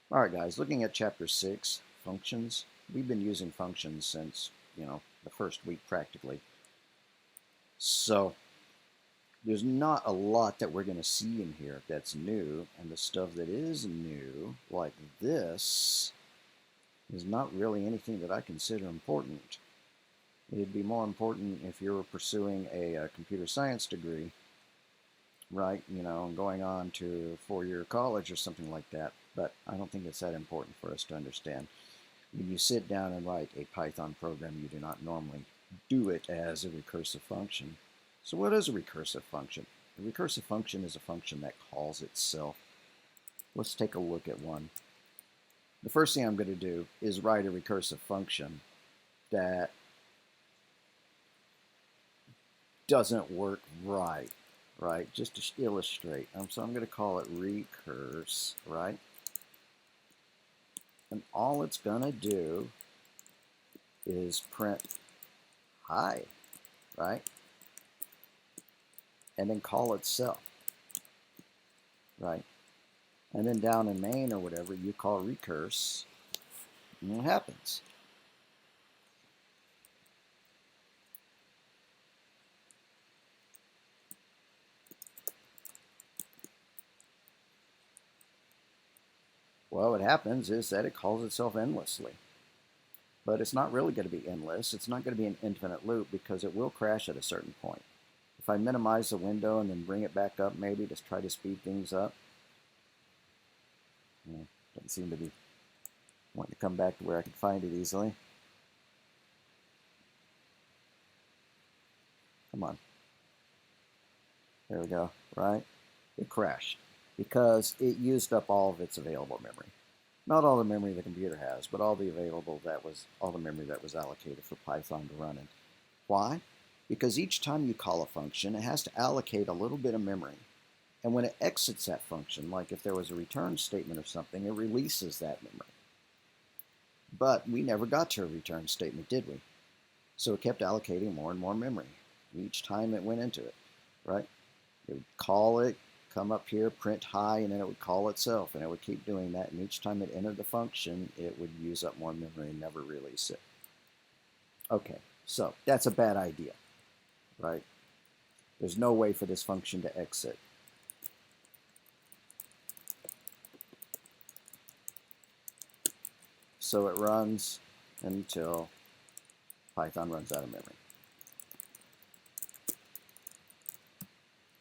All right, guys, looking at Chapter 6, functions. We've been using functions since, the first week practically. So there's not a lot that we're going to see in here that's new, and the stuff that is new, like this, is not really anything that I consider important. It'd be more important if you were pursuing a computer science degree, right, going on to a four-year college or something like that, but I don't think it's that important for us to understand. When you sit down and write a Python program, you do not normally do it as a recursive function. So what is a recursive function? A recursive function is a function that calls itself. Let's take a look at one. The first thing I'm going to do is write a recursive function that doesn't work right, just to illustrate. So I'm going to call it recurse, right? And all it's going to do is print hi, right? And then call itself, right? And then down in main or whatever, you call recurse, and it happens. Well, what happens is that it calls itself endlessly. But it's not really going to be endless. It's not going to be an infinite loop because it will crash at a certain point. If I minimize the window and then bring it back up, maybe just try to speed things up. Doesn't seem to be wanting to come back to where I can find it easily. Come on. There we go, right? It crashed because it used up all of its available memory. Not all the memory the computer has, but all the memory that was allocated for Python to run in. Why? Because each time you call a function, it has to allocate a little bit of memory. And when it exits that function, like if there was a return statement or something, it releases that memory. But we never got to a return statement, did we? So it kept allocating more and more memory each time it went into it, right? It would call it, come up here, print hi, and then it would call itself, and it would keep doing that. And each time it entered the function, it would use up more memory and never release it. Okay, so that's a bad idea, right? There's no way for this function to exit. So it runs until Python runs out of memory.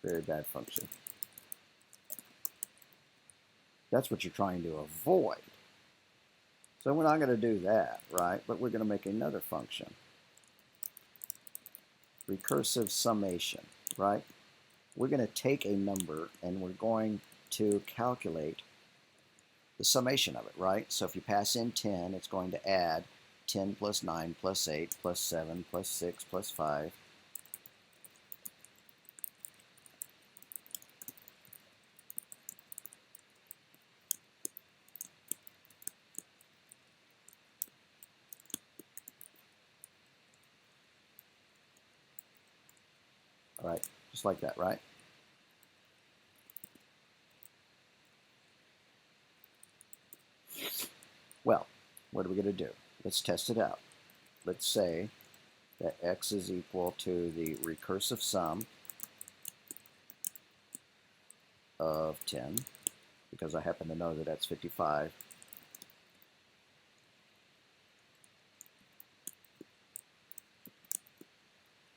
Very bad function. That's what you're trying to avoid. So we're not going to do that, right? But we're going to make another function. Recursive summation, right? We're going to take a number and we're going to calculate the summation of it, right? So if you pass in 10, it's going to add 10 plus 9 plus 8 plus 7 plus 6 plus 5. All right, just like that, right? Well, what are we going to do? Let's test it out. Let's say that x is equal to the recursive sum of 10, because I happen to know that that's 55.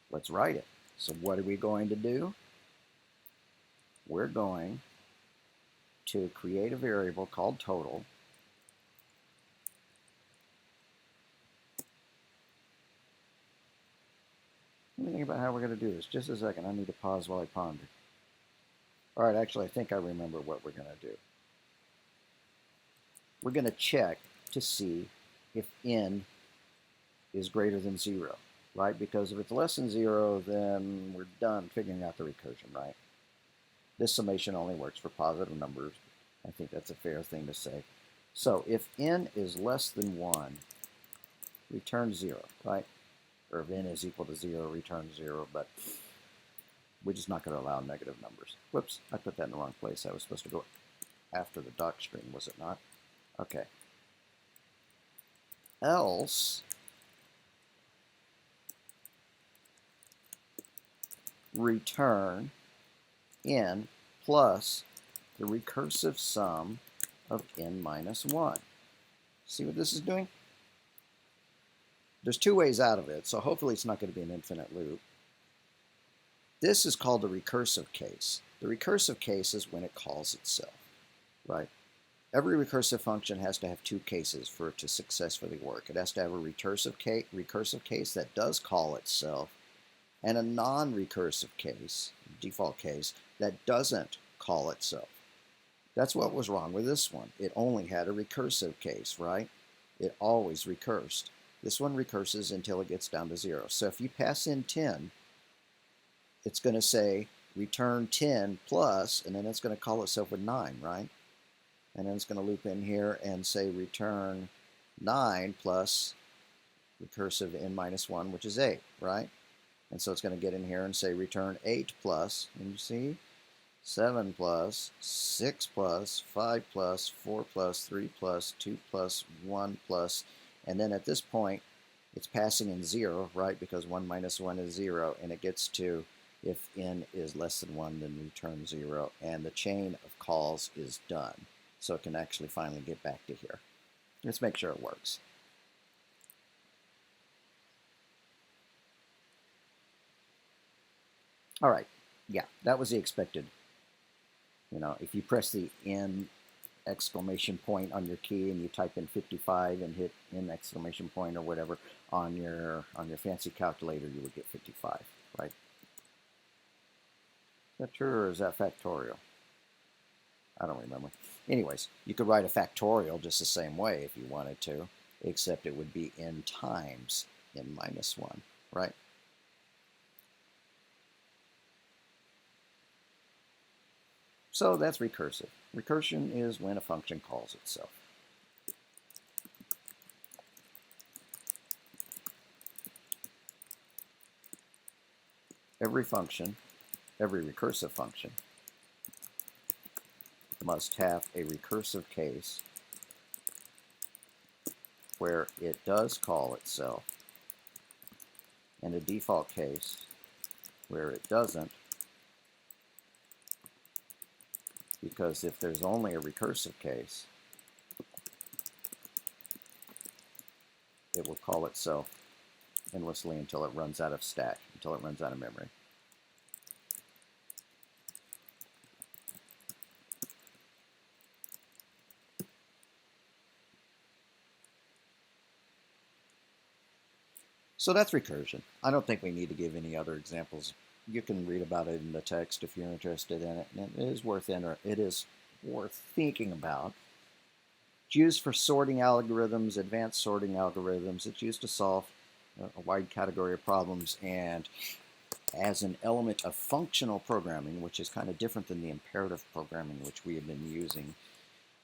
Let's write it. So what are we going to do? We're going to create a variable called total. Let me think about how we're going to do this. Just a second. I need to pause while I ponder. All right, actually, I think I remember what we're going to do. We're going to check to see if n is greater than 0, right? Because if it's less than 0, then we're done figuring out the recursion, right? This summation only works for positive numbers. I think that's a fair thing to say. So if n is less than 1, return 0, right? Or if n is equal to 0, return 0, but we're just not going to allow negative numbers. Whoops, I put that in the wrong place. I was supposed to go after the doc string, was it not? Okay. Else return n plus the recursive sum of n minus 1. See what this is doing? There's two ways out of it, so hopefully it's not going to be an infinite loop. This is called the recursive case. The recursive case is when it calls itself, right? Every recursive function has to have two cases for it to successfully work. It has to have a recursive case that does call itself, and a non-recursive case, default case, that doesn't call itself. That's what was wrong with this one. It only had a recursive case, right? It always recursed. This one recurses until it gets down to 0. So if you pass in 10, it's going to say return 10 plus, and then it's going to call itself with 9, right? And then it's going to loop in here and say return 9 plus recursive n minus 1, which is 8, right? And so it's going to get in here and say return 8 plus, and you see, 7 plus, 6 plus, 5 plus, 4 plus, 3 plus, 2 plus, 1 plus, and then at this point, it's passing in 0, right? Because 1 minus 1 is 0, and it gets to if n is less than 1, then return 0, and the chain of calls is done. So it can actually finally get back to here. Let's make sure it works. All right, yeah, that was the expected. You know, if you press the N exclamation point on your key and you type in 55 and hit N exclamation point or whatever on your fancy calculator, you would get 55, right? Is that true, or is that factorial? I don't remember. Anyways, you could write a factorial just the same way if you wanted to, except it would be n times n minus 1, right? So that's recursive. Recursion is when a function calls itself. Every function, every recursive function, must have a recursive case where it does call itself, and a default case where it doesn't, because if there's only a recursive case, it will call itself endlessly until it runs out of stack, until it runs out of memory. So that's recursion. I don't think we need to give any other examples. You can read about it in the text if you're interested in it, and it is worth thinking about. It's used for sorting algorithms, advanced sorting algorithms. It's used to solve a wide category of problems, and as an element of functional programming, which is kind of different than the imperative programming which we have been using.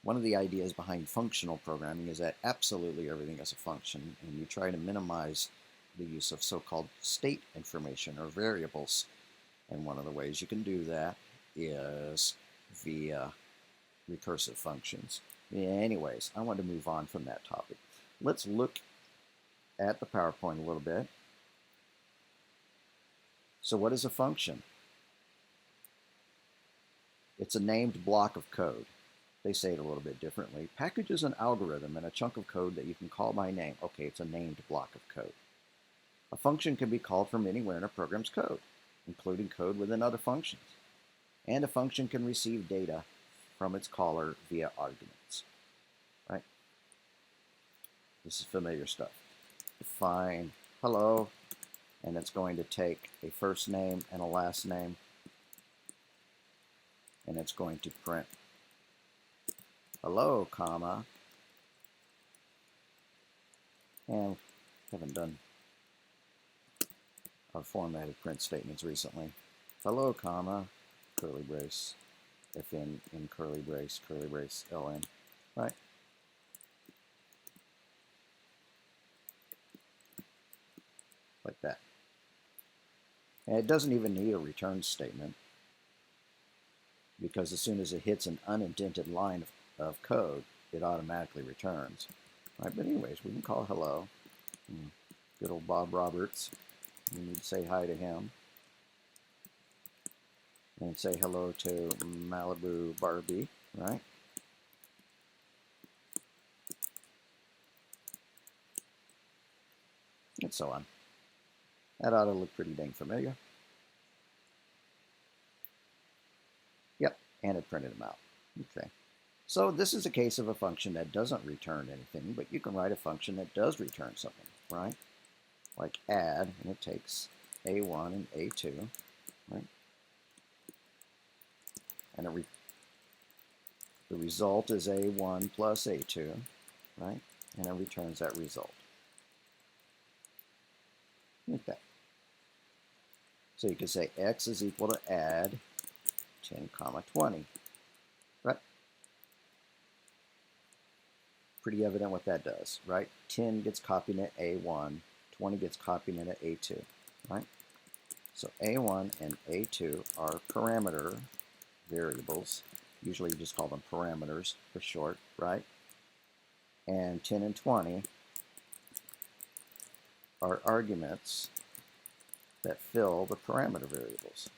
One of the ideas behind functional programming is that absolutely everything is a function, and you try to minimize the use of so-called state information or variables. And one of the ways you can do that is via recursive functions. Anyways, I want to move on from that topic. Let's look at the PowerPoint a little bit. So what is a function? It's a named block of code. They say it a little bit differently. Packages an algorithm and a chunk of code that you can call by name. Okay, it's a named block of code. A function can be called from anywhere in a program's code, including code within other functions. And a function can receive data from its caller via arguments, right? This is familiar stuff. Define hello, and it's going to take a first name and a last name, and it's going to print hello, comma, and haven't done our formatted print statements recently. Hello, comma, curly brace, FN in curly brace, LN, right? Like that. And it doesn't even need a return statement, because as soon as it hits an unindented line of code, it automatically returns. Right, but anyways, we can call hello. Good old Bob Roberts. We need to say hi to him. And say hello to Malibu Barbie, right? And so on. That ought to look pretty dang familiar. Yep, and it printed them out. Okay. So this is a case of a function that doesn't return anything, but you can write a function that does return something, right? Like add, and it takes A1 and A2, right? And the result is A1 plus A2, right? And it returns that result. Like that. So you can say x is equal to add 10, 20, right? Pretty evident what that does, right? 10 gets copied at A1, 20 gets copied at A2, right? So A1 and A2 are parameter variables. Usually you just call them parameters for short, right? And 10 and 20 are arguments that fill the parameter variables.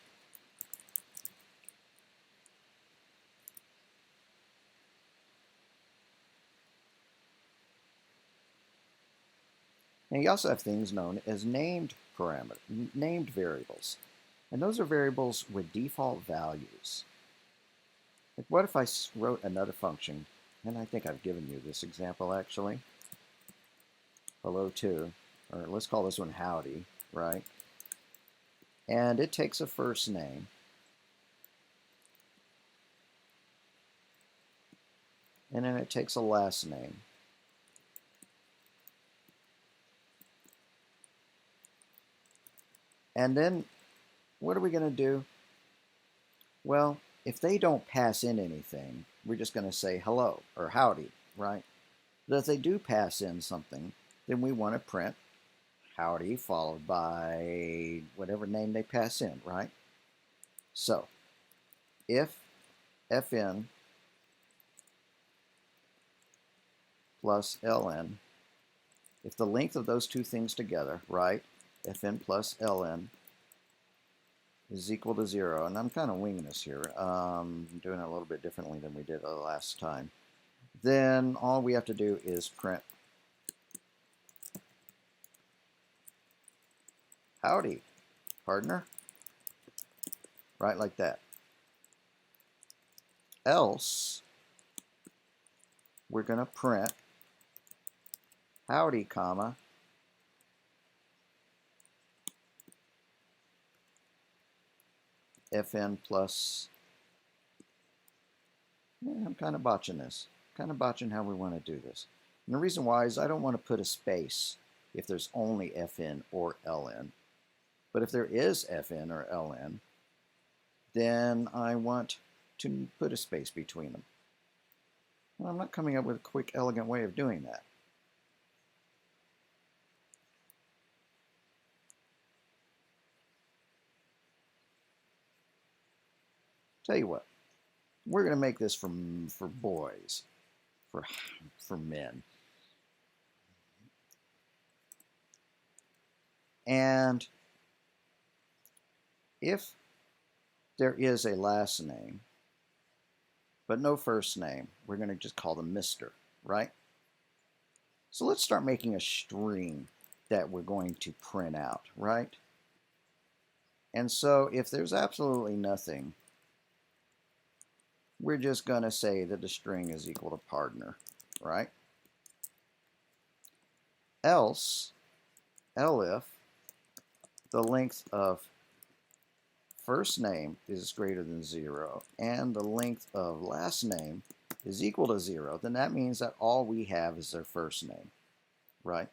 And you also have things known as named variables. And those are variables with default values. Like what if I wrote another function, and I think I've given you this example actually. Hello2, or let's call this one howdy, right? And it takes a first name. And then it takes a last name. And then what are we going to do? Well, if they don't pass in anything, we're just going to say hello or howdy, right? But if they do pass in something, then we want to print howdy followed by whatever name they pass in, right? So if fn plus ln, if the length of those two things together, right, fn plus ln is equal to 0, and I'm kind of winging this here, I'm doing it a little bit differently than we did the last time, then all we have to do is print howdy, partner, right, like that. Else, we're going to print howdy, comma, fn plus, I'm kind of botching this, kind of botching how we want to do this. And the reason why is I don't want to put a space if there's only fn or ln. But if there is fn or ln, then I want to put a space between them. Well, I'm not coming up with a quick, elegant way of doing that. Tell you what, we're going to make this for boys, for men. And if there is a last name, but no first name, we're going to just call them Mr., right? So let's start making a string that we're going to print out, right? And so if there's absolutely nothing, we're just going to say that the string is equal to partner, right? Else, elif, the length of first name is greater than 0 and the length of last name is equal to 0, then that means that all we have is their first name, right?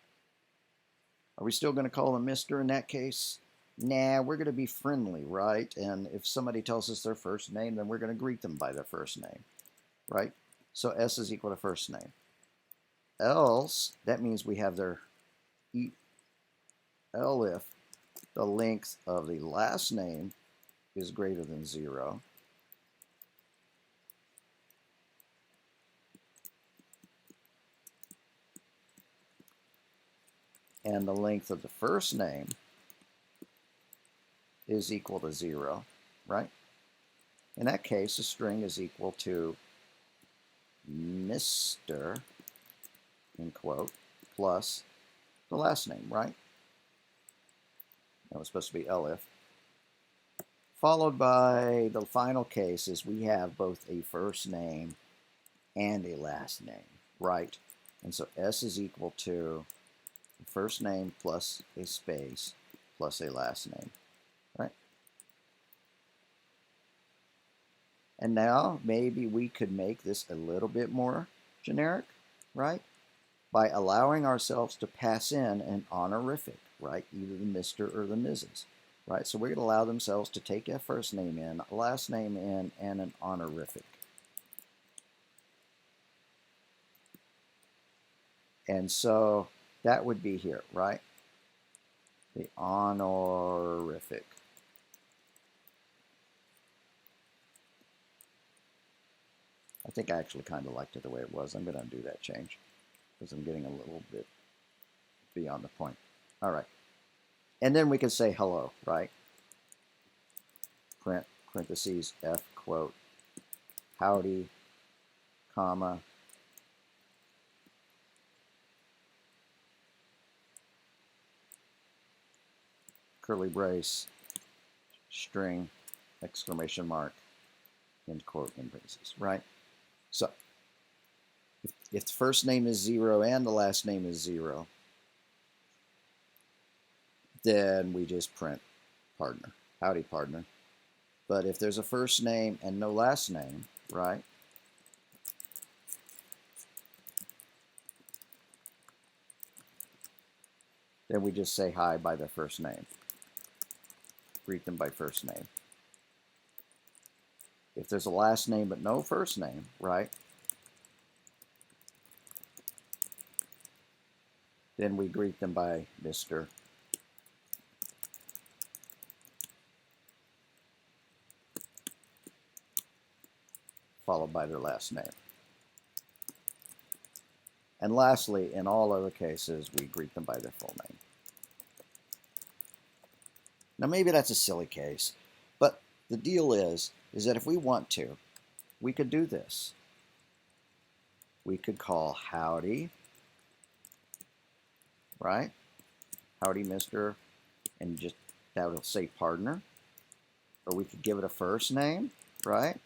Are we still going to call them Mr. in that case? Nah, we're going to be friendly, right? And if somebody tells us their first name, then we're going to greet them by their first name, right? So S is equal to first name. Else, that means we have their elif, the length of the last name is greater than 0. and the length of the first name is equal to 0, right? In that case, the string is equal to Mr., in quote, plus the last name, right? That was supposed to be elif. Followed by the final case is we have both a first name and a last name, right? And so S is equal to the first name plus a space plus a last name, right? And now maybe we could make this a little bit more generic, right? By allowing ourselves to pass in an honorific, right? Either the Mr. or the Mrs., right? So we're going to allow themselves to take a first name in, a last name in, and an honorific. And so that would be here, right? The honorific. I think I actually kind of liked it the way it was. I'm going to undo that change because I'm getting a little bit beyond the point. All right. And then we can say hello, right? Print, parentheses, F, quote, howdy, comma, curly brace, string, exclamation mark, end quote, end braces, right? So if the first name is 0 and the last name is 0, then we just print partner, howdy partner. But if there's a first name and no last name, right? Then we just say hi by their first name. Greet them by first name. If there's a last name but no first name, right? Then we greet them by Mr. followed by their last name. And lastly, in all other cases, we greet them by their full name. Now maybe that's a silly case, but the deal is that if we want to, we could do this. We could call howdy, right? Howdy, Mr., and just that will say partner. Or we could give it a first name, right?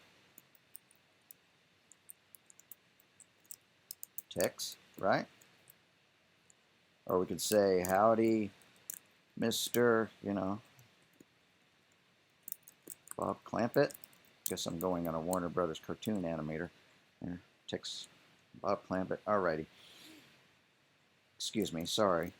Tex, right? Or we could say howdy, Mr., Bob Clampett. Guess I'm going on a Warner Brothers cartoon animator. There, Tex, Bob Clampett. Alrighty. Excuse me, sorry.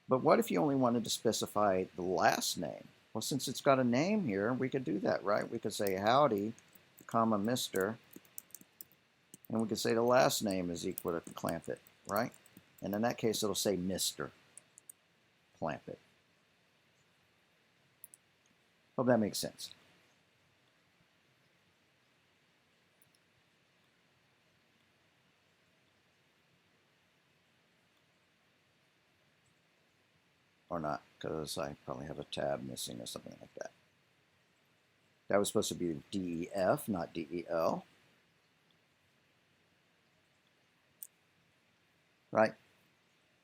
But what if you only wanted to specify the last name? Well, since it's got a name here, we could do that, right? We could say howdy, comma, Mr., and we could say the last name is equal to Clampett, right? And in that case, it'll say Mr. Clampett. Hope that makes sense. Or not, because I probably have a tab missing or something like that. That was supposed to be DEF, not DEL. Right?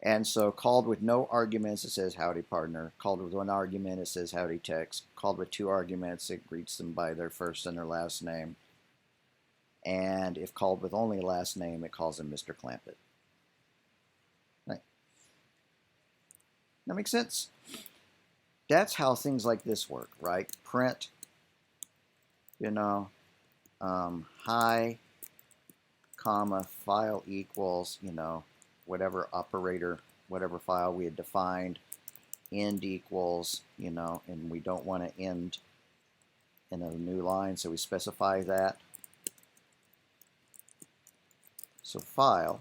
And so called with no arguments, it says howdy partner. Called with one argument, it says howdy text. Called with two arguments, it greets them by their first and their last name. And if called with only a last name, it calls them Mr. Clampett. Right? That makes sense? That's how things like this work, right? Print, hi, comma, file equals, whatever operator, whatever file we had defined, end equals, and we don't want to end in a new line, so we specify that. So file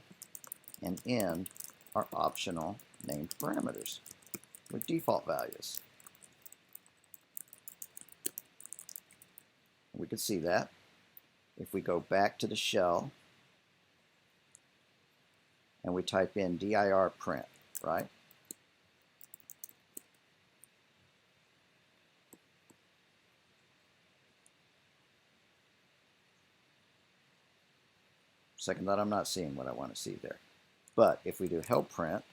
and end are optional named parameters with default values. We can see that. If we go back to the shell and we type in dir print, right? Second thought, I'm not seeing what I want to see there. But if we do help print,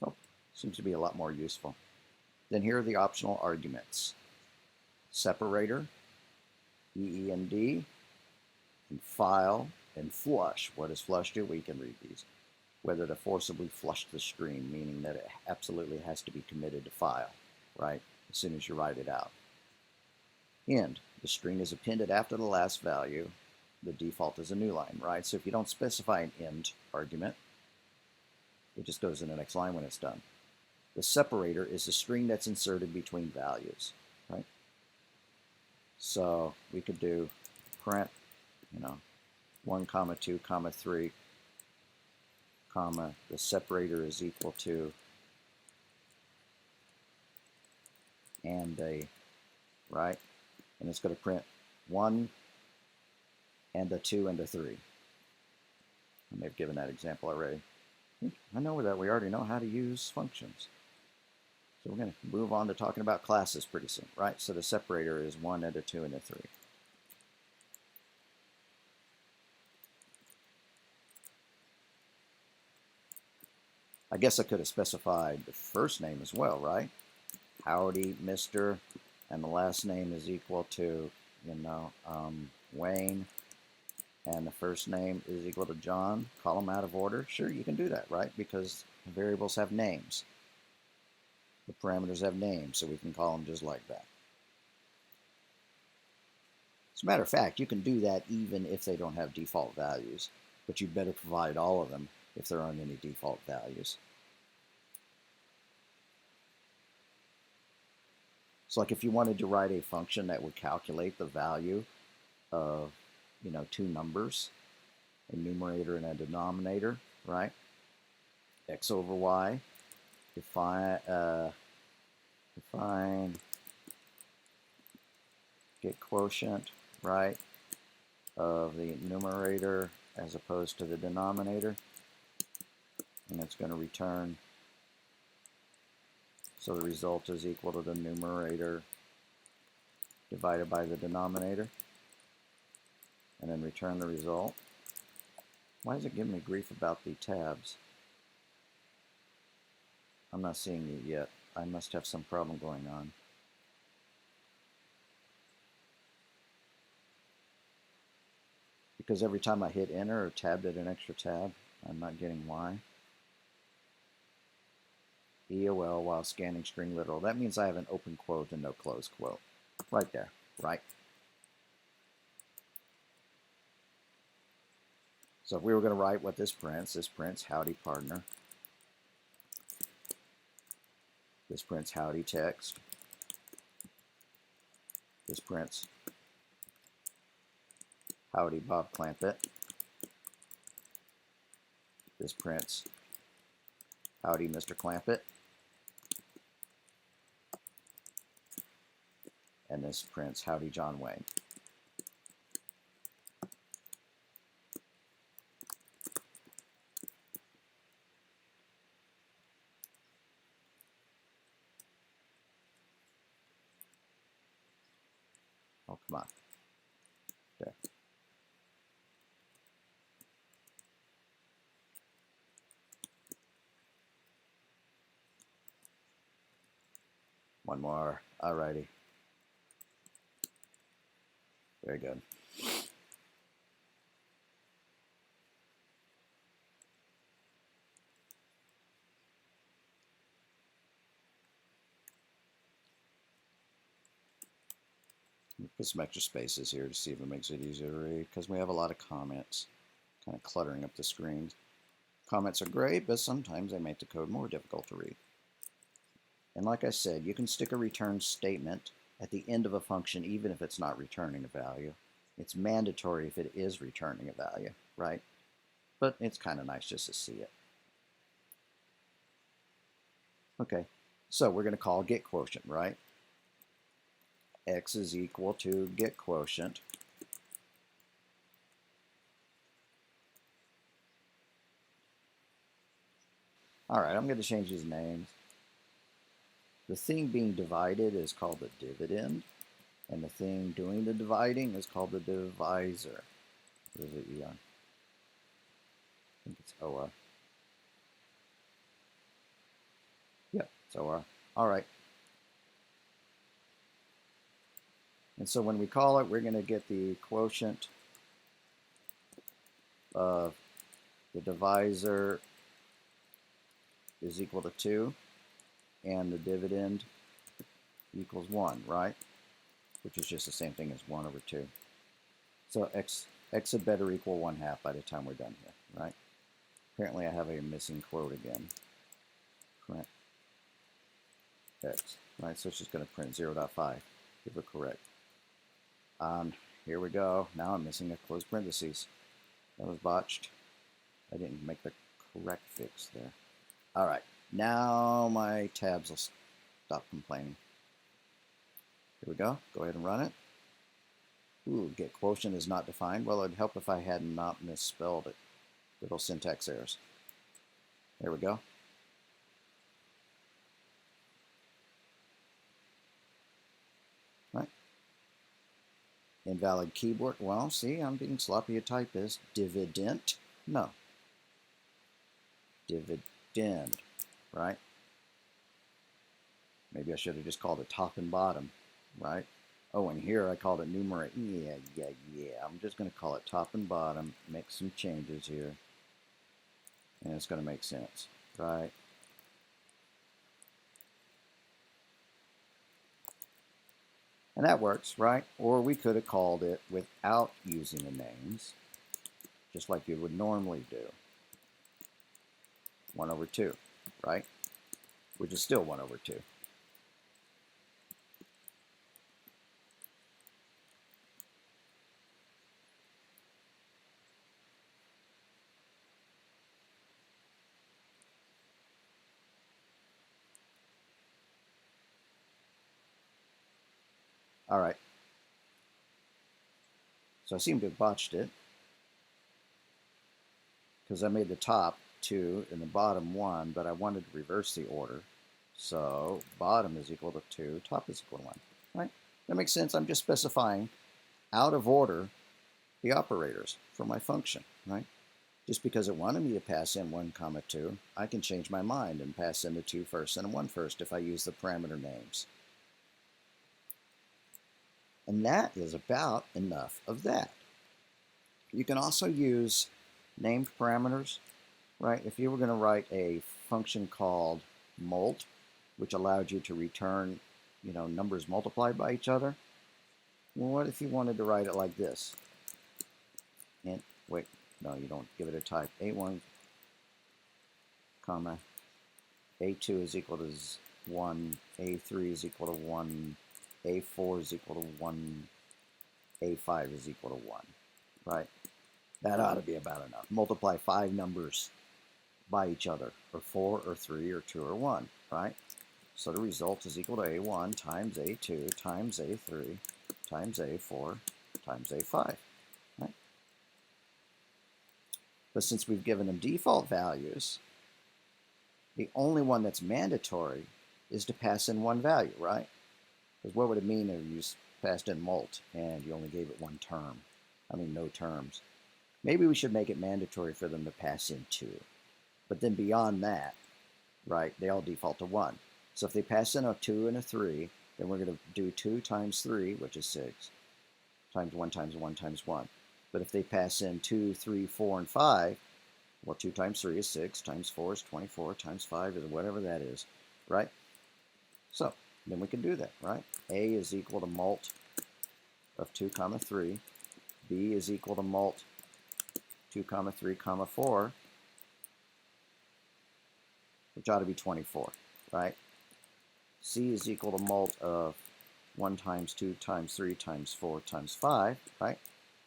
oh, seems to be a lot more useful. Then here are the optional arguments. Separator, EEND, and file, and flush. What does flush do? We can read these. Whether to forcibly flush the string, meaning that it absolutely has to be committed to file, right? As soon as you write it out. End. The string is appended after the last value. The default is a new line, right? So if you don't specify an end argument, it just goes in the next line when it's done. The separator is the string that's inserted between values, right? So we could do print, 1, 2, 3, the separator is equal to, and a, right? And it's going to print 1 and a 2 and a 3. I may have given that example already. I know that we already know how to use functions. So we're going to move on to talking about classes pretty soon, right? So the separator is 1 and a 2 and a 3. I guess I could have specified the first name as well, right? Howdy, Mr., and the last name is equal to, Wayne, and the first name is equal to John. Call them out of order. Sure, you can do that, right? Because the variables have names. The parameters have names, so we can call them just like that. As a matter of fact, you can do that even if they don't have default values, but you better provide all of them if there aren't any default values. So like if you wanted to write a function that would calculate the value of, two numbers, a numerator and a denominator, right? X over Y, define get quotient, right, of the numerator as opposed to the denominator, and it's going to return, so the result is equal to the numerator divided by the denominator, and then return the result. Why is it giving me grief about the tabs? I'm not seeing it yet. I must have some problem going on. Because every time I hit enter or tabbed at an extra tab, I'm not getting why. EOL while scanning string literal. That means I have an open quote and no close quote. Right there, right? So if we were going to write what this prints howdy partner. This prints howdy text. This prints howdy Bob Clampett. This prints howdy Mr. Clampett. And this prints howdy John Wayne. Oh, come on. There. One more. Alrighty. Very good. Put some extra spaces here to see if it makes it easier to read, because we have a lot of comments kind of cluttering up the screen. Comments are great, but sometimes they make the code more difficult to read. And like I said, you can stick a return statement at the end of a function even if it's not returning a value. It's mandatory if it is returning a value, right? But it's kind of nice just to see it. Okay, so we're going to call get quotient, right? X is equal to get quotient All right, I'm going to change these names. The thing being divided is called the dividend, and the thing doing the dividing is called the divisor. Or is it ER? I think it's OR. Yep, it's OR. All right. And so when we call it, we're going to get the quotient of the divisor is equal to 2, and the dividend equals 1, right? Which is just the same thing as 1 over 2. So x had better equal 1/2 by the time we're done here, right? Apparently I have a missing quote again. Print x, right? So it's just going to print 0.5 if we're correct. Here we go. Now I'm missing a closed parentheses. That was botched. I didn't make the correct fix there. All right, now my tabs will stop complaining. Here we go. Go ahead and run it. Ooh, get quotient is not defined. Well, it'd help if I had not misspelled it. Little syntax errors. There we go. Right. Invalid keyboard. Well, see, I'm being sloppy. A typist. Dividend. No. Dividend. Right? Maybe I should have just called it top and bottom. Right? Oh, and here I called it numerator. Yeah. I'm just going to call it top and bottom. Make some changes here. And it's going to make sense. Right? And that works, right? Or we could have called it without using the names, just like you would normally do. 1 over 2, right? Which is still 1 over 2. All right. So I seem to have botched it because I made the top 2 and the bottom 1, but I wanted to reverse the order. So bottom is equal to 2, top is equal to 1, right? That makes sense. I'm just specifying out of order the operators for my function, right? Just because it wanted me to pass in 1, 2, I can change my mind and pass in a 2 first and a 1 first if I use the parameter names. And that is about enough of that. You can also use named parameters, right? If you were going to write a function called mult, which allowed you to return, numbers multiplied by each other, well, what if you wanted to write it like this? And wait, no, you don't give it a type. A1, comma, A2 is equal to 1, A3 is equal to 1, A4 is equal to 1, A5 is equal to 1, right? That ought to be about enough. Multiply 5 numbers by each other, or 4, or 3, or 2, or 1, right? So the result is equal to A1 times A2 times A3 times A4 times A5, right? But since we've given them default values, the only one that's mandatory is to pass in 1 value, right? Because what would it mean if you passed in mult and you only gave it 1 term? I mean, no terms. Maybe we should make it mandatory for them to pass in 2. But then beyond that, right, they all default to 1. So if they pass in a 2 and a 3, then we're going to do 2 times 3, which is 6, times 1 times 1 times 1. But if they pass in 2, 3, 4, and 5, well, 2 times 3 is 6, times 4 is 24, times 5 is whatever that is, right? So then we can do that, right? A is equal to mult of 2, 3. B is equal to mult 2, 3, 4, which ought to be 24, right? C is equal to mult of 1 times 2 times 3 times 4 times 5, right?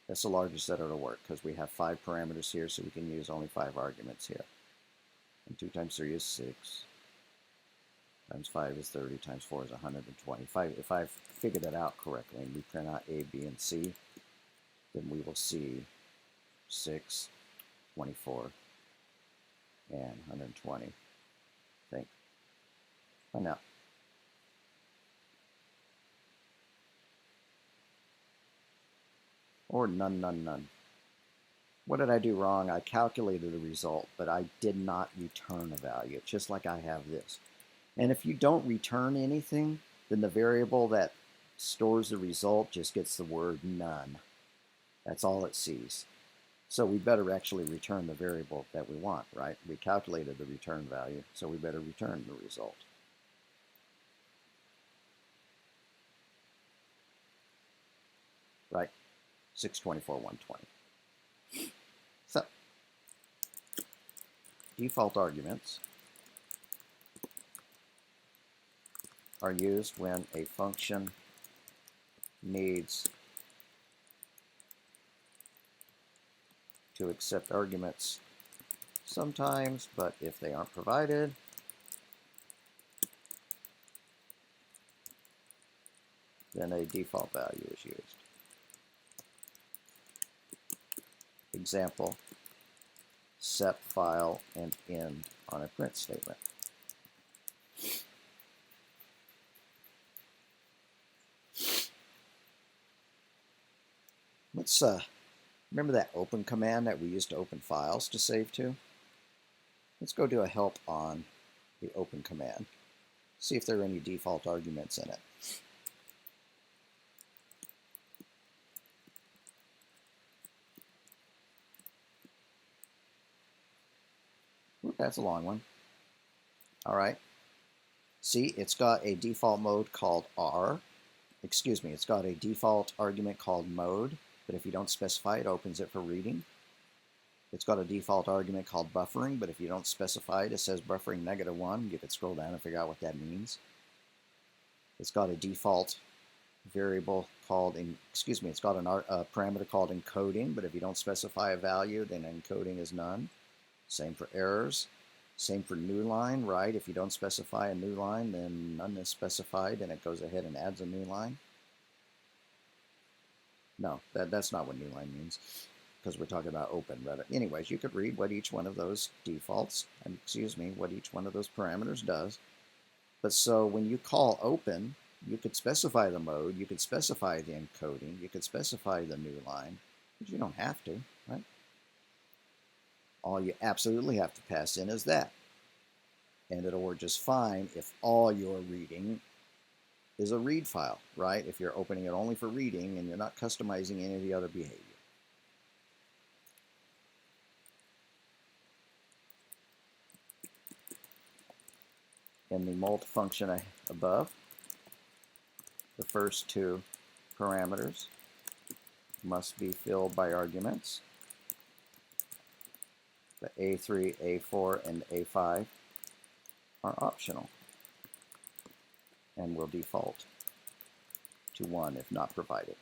That's the largest that it'll work because we have 5 parameters here, so we can use only 5 arguments here. And 2 times 3 is 6. Times 5 is 30, times 4 is 120. If I've figured that out correctly and we print out A, B, and C, then we will see 6, 24, and 120. Find out. Or none, none, none. What did I do wrong? I calculated a result, but I did not return a value, just like I have this. And if you don't return anything, then the variable that stores the result just gets the word none. That's all it sees. So we better actually return the variable that we want, right? We calculated the return value, so we better return the result. Right? 624,120. So, default arguments are used when a function needs to accept arguments sometimes, but if they aren't provided, then a default value is used. Example, set file and end on a print statement. Let's remember that open command that we used to open files to save to? Let's go do a help on the open command. See if there are any default arguments in it. Ooh, that's a long one. All right. See, it's got a default mode called R. Excuse me, it's got a default argument called mode, but if you don't specify, it opens it for reading. It's got a default argument called buffering, but if you don't specify it, it says buffering -1. You could scroll down and figure out what that means. It's got a default variable called, it's got a parameter called encoding, but if you don't specify a value, then encoding is none. Same for errors. Same for new line, right? If you don't specify a new line, then none is specified, and it goes ahead and adds a new line. No, that's not what new line means, because we're talking about open. But anyways, you could read what each one of those defaults, what each one of those parameters does. But so when you call open, you could specify the mode, you could specify the encoding, you could specify the new line, but you don't have to, right? All you absolutely have to pass in is that. And it'll work just fine if all you're reading is a read file, right? If you're opening it only for reading and you're not customizing any of the other behavior. In the mult function above, the first two parameters must be filled by arguments. The A3, A4, and A5 are optional and will default to 1 if not provided.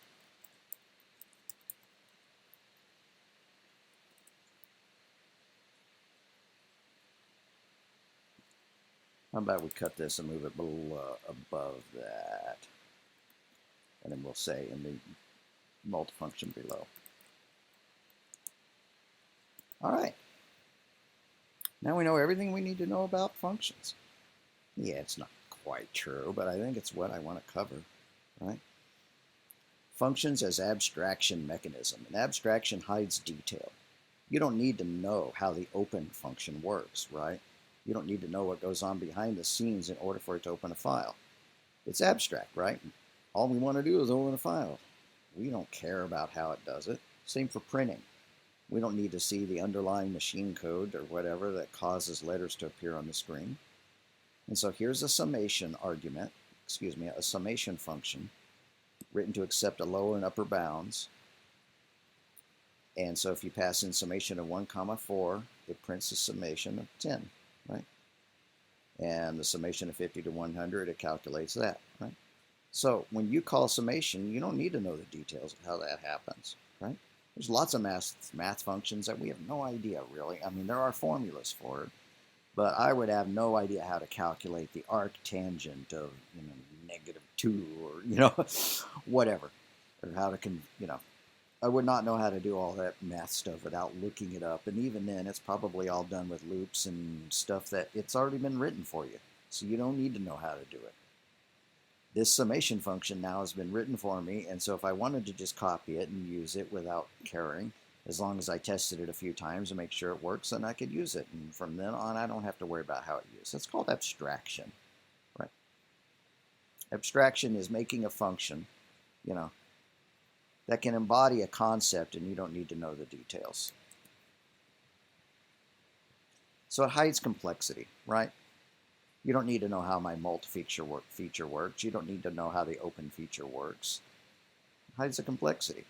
How about we cut this and move it above that? And then we'll say in the mult function below. All right. Now we know everything we need to know about functions. Yeah, it's not quite true, but I think it's what I want to cover, right? Functions as abstraction mechanism. An abstraction hides detail. You don't need to know how the open function works, right? You don't need to know what goes on behind the scenes in order for it to open a file. It's abstract, right? All we want to do is open a file. We don't care about how it does it. Same for printing. We don't need to see the underlying machine code or whatever that causes letters to appear on the screen. And so here's a summation argument, a summation function written to accept a lower and upper bounds. And so if you pass in summation of 1, 4, it prints a summation of 10, right? And the summation of 50 to 100, it calculates that, right? So when you call summation, you don't need to know the details of how that happens, right? There's lots of math functions that we have no idea, really. I mean, there are formulas for it, but I would have no idea how to calculate the arctangent of, -2 or, whatever, or how to, I would not know how to do all that math stuff without looking it up. And even then, it's probably all done with loops and stuff that it's already been written for you. so you don't need to know how to do it. This summation function now has been written for me, and so if I wanted to just copy it and use it without caring, as long as I tested it a few times and make sure it works, then I could use it. And from then on, I don't have to worry about how it uses. It's called abstraction, right? Abstraction is making a function, that can embody a concept, and you don't need to know the details. So it hides complexity, right? You don't need to know how my feature works. You don't need to know how the open feature works. It hides the complexity.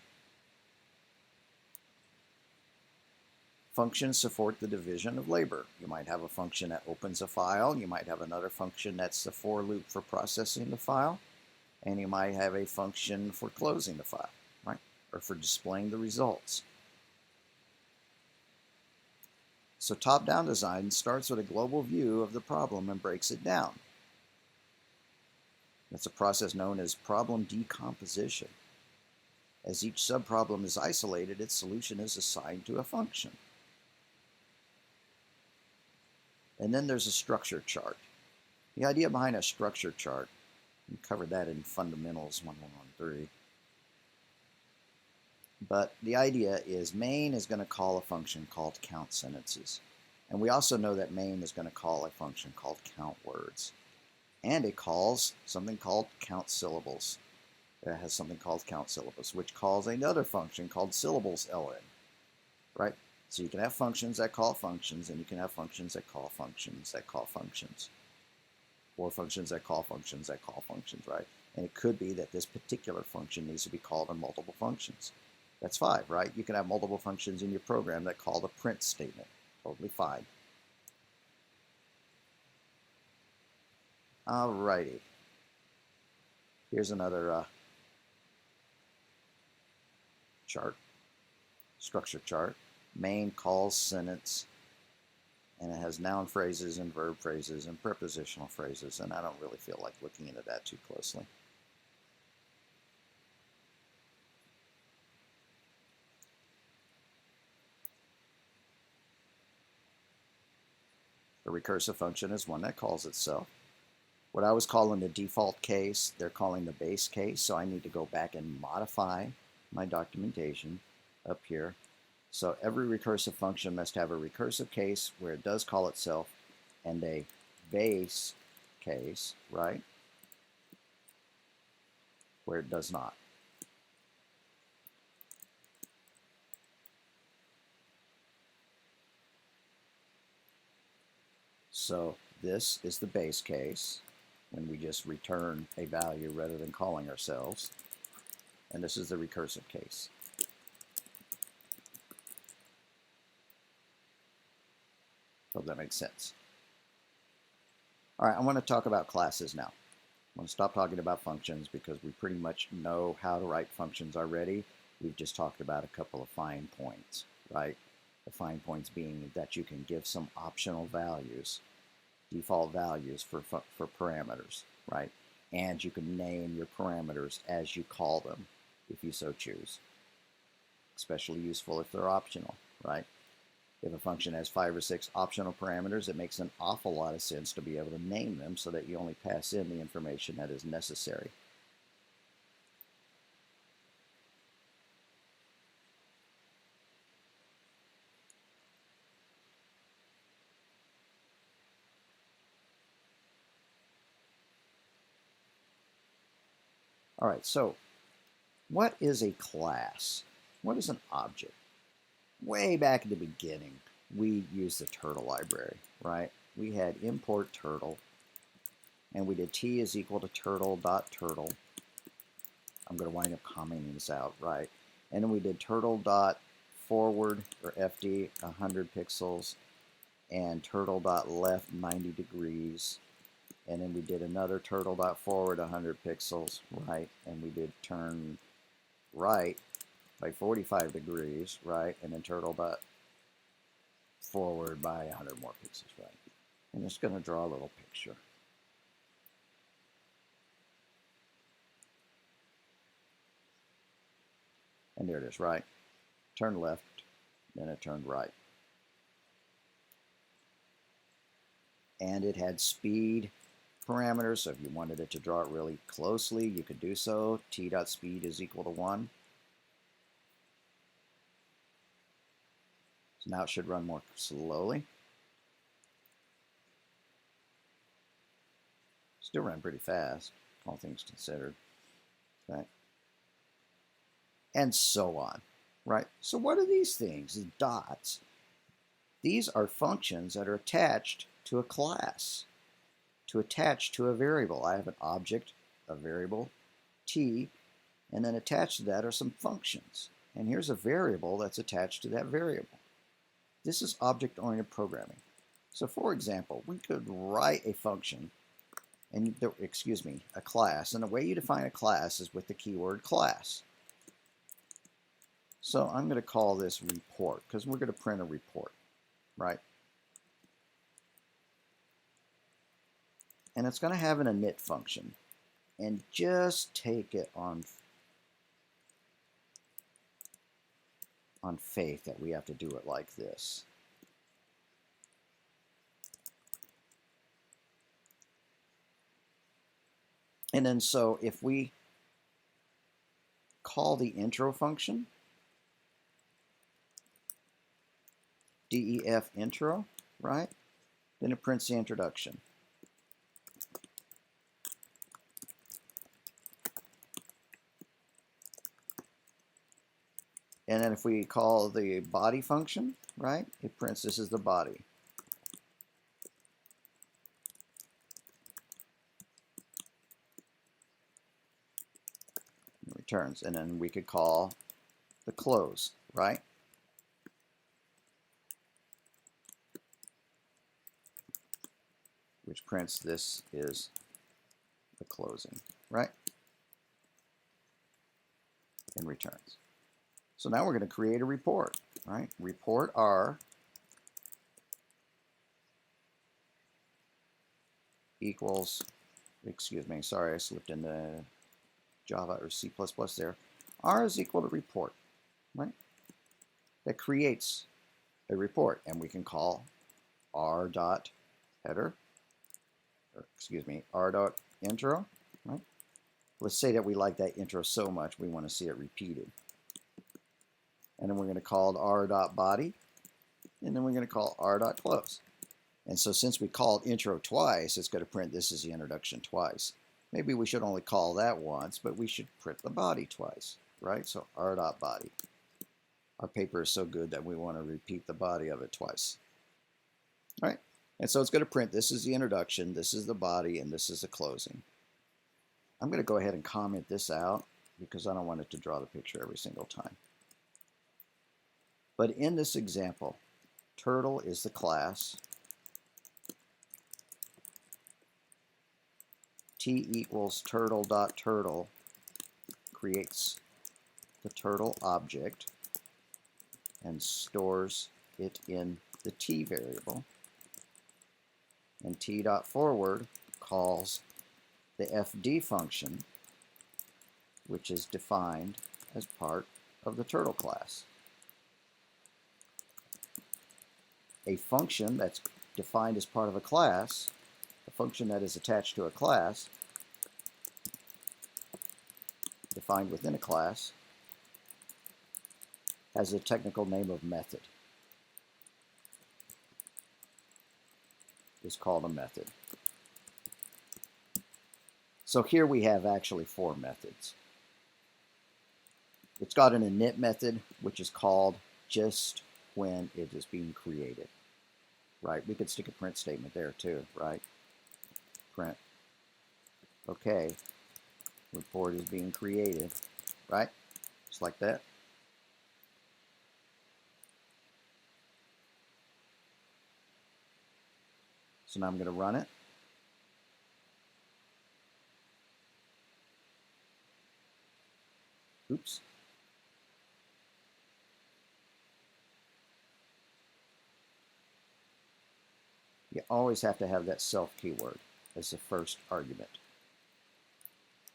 Functions support the division of labor. You might have a function that opens a file. You might have another function that's the for loop for processing the file. And you might have a function for closing the file, right? Or for displaying the results. So top-down design starts with a global view of the problem and breaks it down. That's a process known as problem decomposition. As each subproblem is isolated, its solution is assigned to a function. And then there's a structure chart. The idea behind a structure chart, we covered that in Fundamentals 1113. But the idea is main is going to call a function called count sentences. And we also know that main is going to call a function called count words. And it calls something called count syllables. It has something called count syllables, which calls another function called syllables ln, right? So you can have functions that call functions, and you can have functions that call functions that call functions. Or functions that call functions that call functions, right? And it could be that this particular function needs to be called in multiple functions. That's fine, right? You can have multiple functions in your program that call the print statement. Totally fine. Alrighty. Here's another chart, structure chart. Main calls sentence, and it has noun phrases and verb phrases and prepositional phrases, and I don't really feel like looking into that too closely. The recursive function is one that calls itself. What I was calling the default case, they're calling the base case, so I need to go back and modify my documentation up here. So every recursive function must have a recursive case where it does call itself and a base case, right, where it does not. So this is the base case when we just return a value rather than calling ourselves. And this is the recursive case. Hope that makes sense. All right, I want to talk about classes now. I want to stop talking about functions because we pretty much know how to write functions already. We've just talked about a couple of fine points, right? The fine points being that you can give some optional values, default values for parameters, right? And you can name your parameters as you call them if you so choose. Especially useful if they're optional, right? If a function has 5 or 6 optional parameters, it makes an awful lot of sense to be able to name them so that you only pass in the information that is necessary. All right, so what is a class? What is an object? Way back in the beginning, we used the turtle library, right? We had import turtle, and we did t is equal to turtle.turtle. I'm going to wind up commenting this out, right? And then we did turtle.forward, or FD, 100 pixels, and turtle.left, 90 degrees. And then we did another turtle.forward, 100 pixels, right? And we did turn right by 45 degrees, right? And then turtle.forward by 100 more pixels, right? I'm just going to draw a little picture. And there it is, right? Turn left, then it turned right. And it had speed parameters, so if you wanted it to draw it really closely, you could do so. T.speed is equal to 1. So now it should run more slowly. Still run pretty fast, all things considered. Right? And so on. Right? So what are these things? These dots. These are functions that are attached to a class, to attach to a variable. I have an object, a variable, t, and then attached to that are some functions. And here's a variable that's attached to that variable. This is object-oriented programming. So for example, we could write a function, and a class, and the way you define a class is with the keyword class. So I'm going to call this report, because we're going to print a report, right? And it's going to have an init function, and just take it on faith that we have to do it like this. And then so if we call the intro function, def intro, right? Then it prints the introduction. And then if we call the body function, right, it prints this is the body. It returns. And then we could call the close, right? Which prints this is the closing, right? And returns. So now we're going to create a report, right? Report R equals, sorry, I slipped into Java or C++ there. R is equal to report, right? That creates a report, and we can call r.header, r.intro, right? Let's say that we like that intro so much we want to see it repeated. And then we're going to call it r.body, and then we're going to call r.close. And so since we called intro twice, it's going to print this is the introduction twice. Maybe we should only call that once, but we should print the body twice, right? So r.body. Our paper is so good that we want to repeat the body of it twice. All right? And so it's going to print this is the introduction, this is the body, and this is the closing. I'm going to go ahead and comment this out because I don't want it to draw the picture every single time. But in this example, turtle is the class. T equals turtle.turtle creates the turtle object and stores it in the t variable. And t.forward calls the fd function, which is defined as part of the turtle class. A function that's defined as part of a class, a function that is attached to a class, defined within a class, has a technical name of method. It's called a method. So here we have actually 4 methods. It's got an init method, which is called just when it is being created, right? We could stick a print statement there too, right? Print. Okay, report is being created, right? Just like that. So now I'm going to run it. Oops. You always have to have that self keyword as the first argument.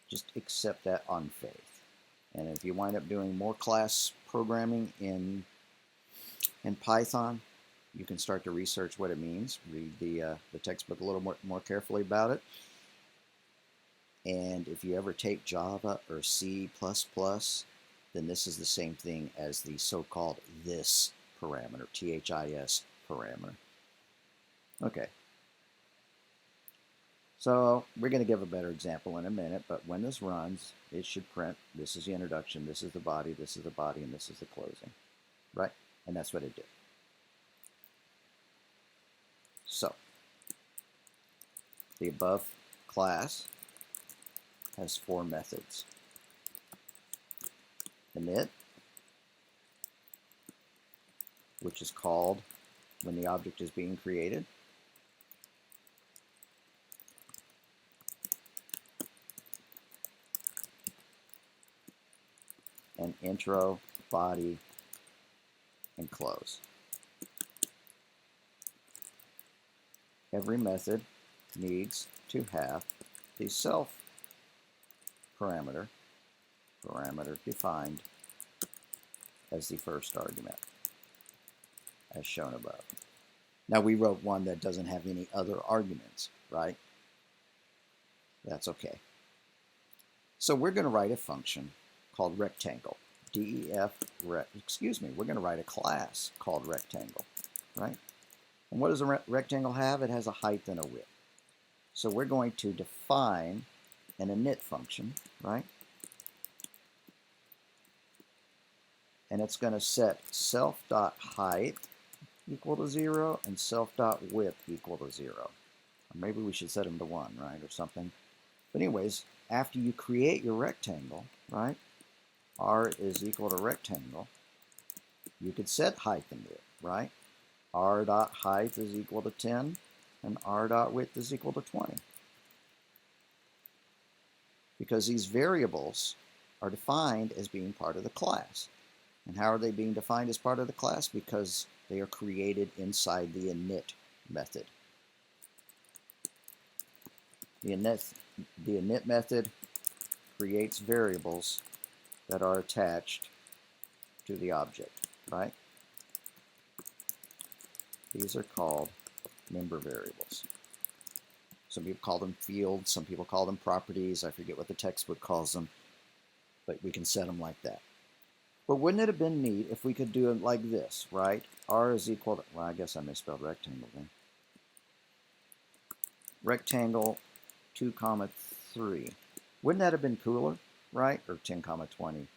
Just accept that on faith. And if you wind up doing more class programming in Python, you can start to research what it means, read the textbook a little more carefully about it. And if you ever take Java or C++, then this is the same thing as the so-called this parameter, THIS parameter. Okay. So we're going to give a better example in a minute, but when this runs, it should print, this is the introduction, this is the body, this is the body, and this is the closing, right? And that's what it did. So the above class has 4 methods. Init, which is called when the object is being created. And intro, body, and close. Every method needs to have the self parameter defined as the first argument, as shown above. Now we wrote one that doesn't have any other arguments, right? That's okay. So we're going to write a function called rectangle. We're going to write a class called rectangle, right? And what does a rectangle have? It has a height and a width. So we're going to define an init function, right? And it's going to set self.height equal to 0 and self.width equal to 0. Or maybe we should set them to 1, right, or something. But anyways, after you create your rectangle, right, r is equal to rectangle, you could set height and width, right? r.height is equal to 10 and r.width is equal to 20. Because these variables are defined as being part of the class. And how are they being defined as part of the class? Because they are created inside the init method. The init method creates variables that are attached to the object, right? These are called member variables. Some people call them fields, some people call them properties. I forget what the textbook calls them, but we can set them like that. But wouldn't it have been neat if we could do it like this, right? R is equal to, well, I guess I misspelled rectangle then. Rectangle 2, 3. Wouldn't that have been cooler, right? Or 10, 20.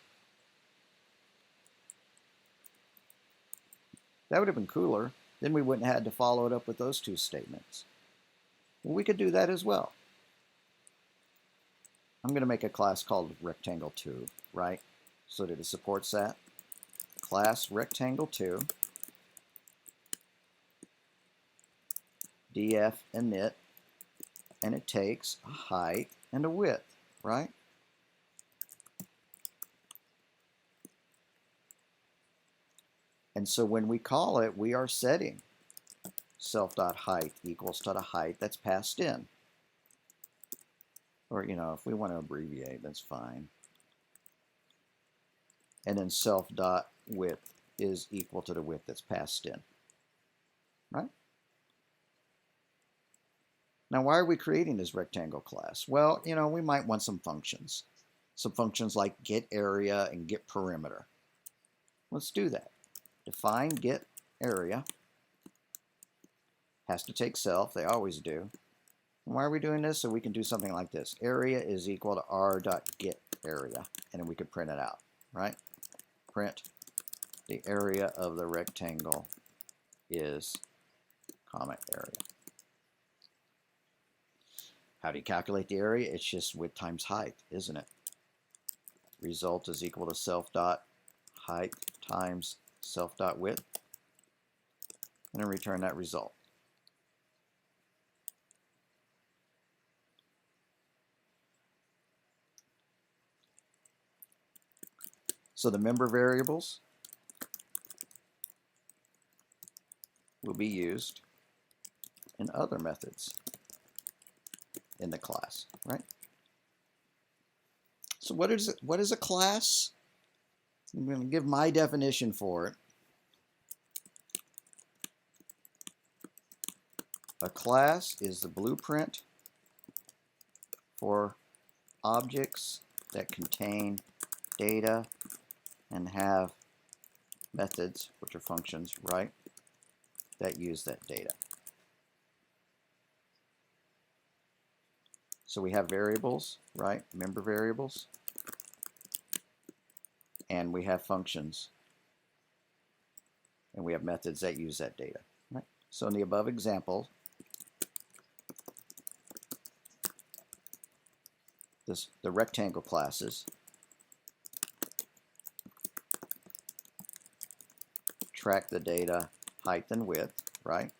That would have been cooler. Then we wouldn't have had to follow it up with those 2 statements. Well, we could do that as well. I'm going to make a class called rectangle2, right? So that it supports that. Class rectangle2, df init, and it takes a height and a width, right? And so when we call it, we are setting self.height equals to the height that's passed in. Or, you know, if we want to abbreviate, that's fine. And then self.width is equal to the width that's passed in, right? Now, why are we creating this rectangle class? Well, you know, we might want some functions. Some functions like get area and get perimeter. Let's do that. Define get area. Has to take self, they always do. And why are we doing this? So we can do something like this. Area is equal to r.getArea, and then we could print it out, right? Print the area of the rectangle is comma area. How do you calculate the area? It's just width times height, isn't it? Result is equal to self.height times self.width, and then return that result. So the member variables will be used in other methods in the class, right? So what is a class? I'm going to give my definition for it. A class is the blueprint for objects that contain data and have methods, which are functions, right, that use that data. So we have variables, right, member variables, and we have functions, and we have methods that use that data, right? So in the above example, the rectangle classes track the data height and width, right?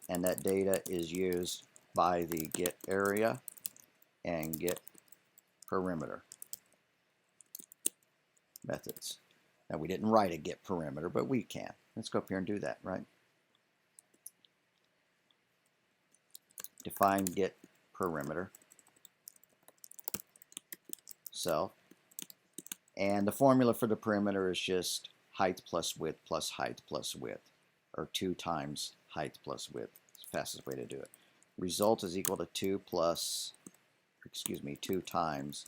And that data is used by the get area and get perimeter methods. Now we didn't write a get perimeter, but we can. Let's go up here and do that, right? Define get perimeter self. And the formula for the perimeter is just height plus width plus height plus width, or 2 times height plus width. It's the fastest way to do it. Result is equal to 2 times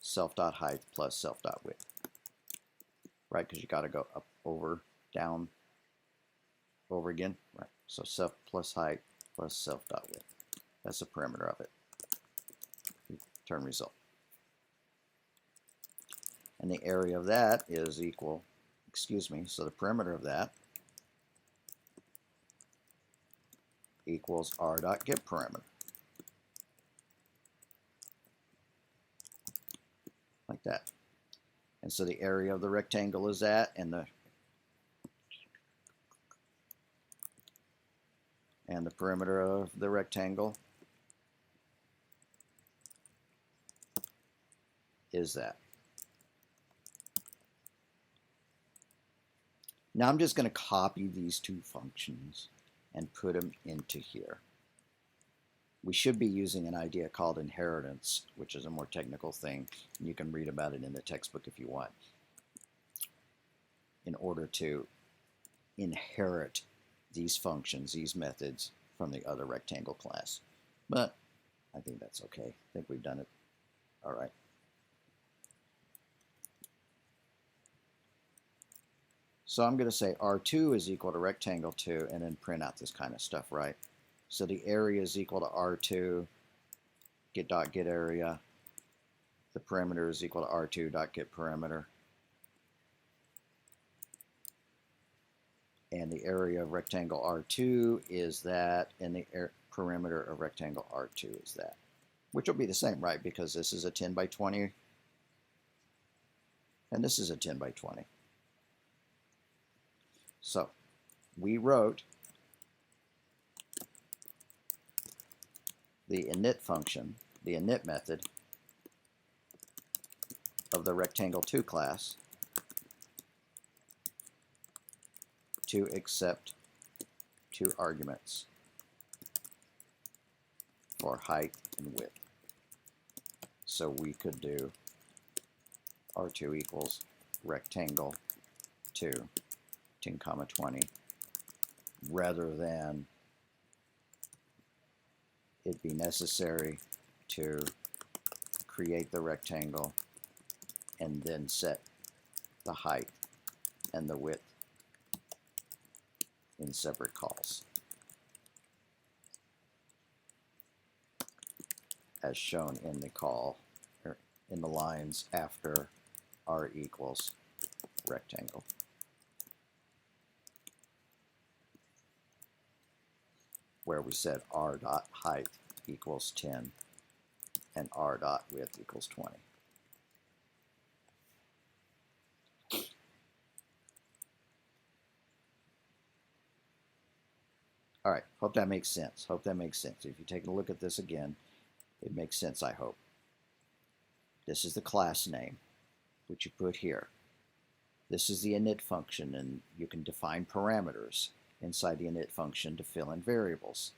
self.height plus self.width. Right, because you got to go up, over, down, over again. Right, so self plus height plus self.width. That's the perimeter of it. Return result. And the area of that is equal, so the perimeter of that equals r.getPerimeter. Like that. And so the area of the rectangle is that, and the perimeter of the rectangle is that. Now I'm just going to copy these two functions and put them into here. We should be using an idea called inheritance, which is a more technical thing. You can read about it in the textbook if you want, in order to inherit these functions, these methods, from the other rectangle class. But I think that's okay. I think we've done it all right. So I'm going to say R2 is equal to rectangle 2 and then print out this kind of stuff, right? So the area is equal to R2, get area. The perimeter is equal to R2 get perimeter. And the area of rectangle R2 is that, and the perimeter of rectangle R2 is that. Which will be the same, right? Because this is a 10 by 20, and this is a 10 by 20. So we wrote the init function, the init method of the rectangle2 class to accept 2 arguments for height and width. So we could do R2 equals rectangle 2 10, 20, rather than it be necessary to create the rectangle and then set the height and the width in separate calls, as shown in the call, or in the lines after R equals rectangle. Where we said r dot height equals 10 and r dot width equals 20. All right, hope that makes sense. Hope that makes sense. If you take a look at this again, it makes sense, I hope. This is the class name, which you put here. This is the init function, and you can define parameters inside the init function to fill in variables.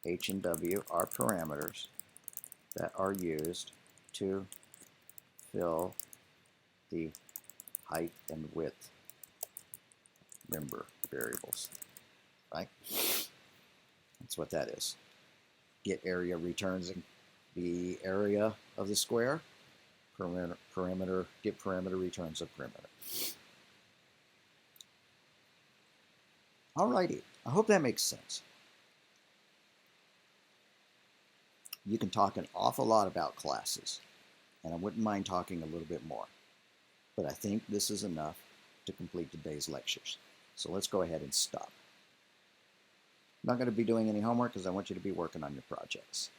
H and W are parameters that are used to fill the height and width member variables, right? That's what that is. Get area returns the area of the square. Perimeter, get parameter returns a perimeter. Alrighty, I hope that makes sense. You can talk an awful lot about classes, and I wouldn't mind talking a little bit more. But I think this is enough to complete today's lectures. So let's go ahead and stop. I'm not going to be doing any homework because I want you to be working on your projects.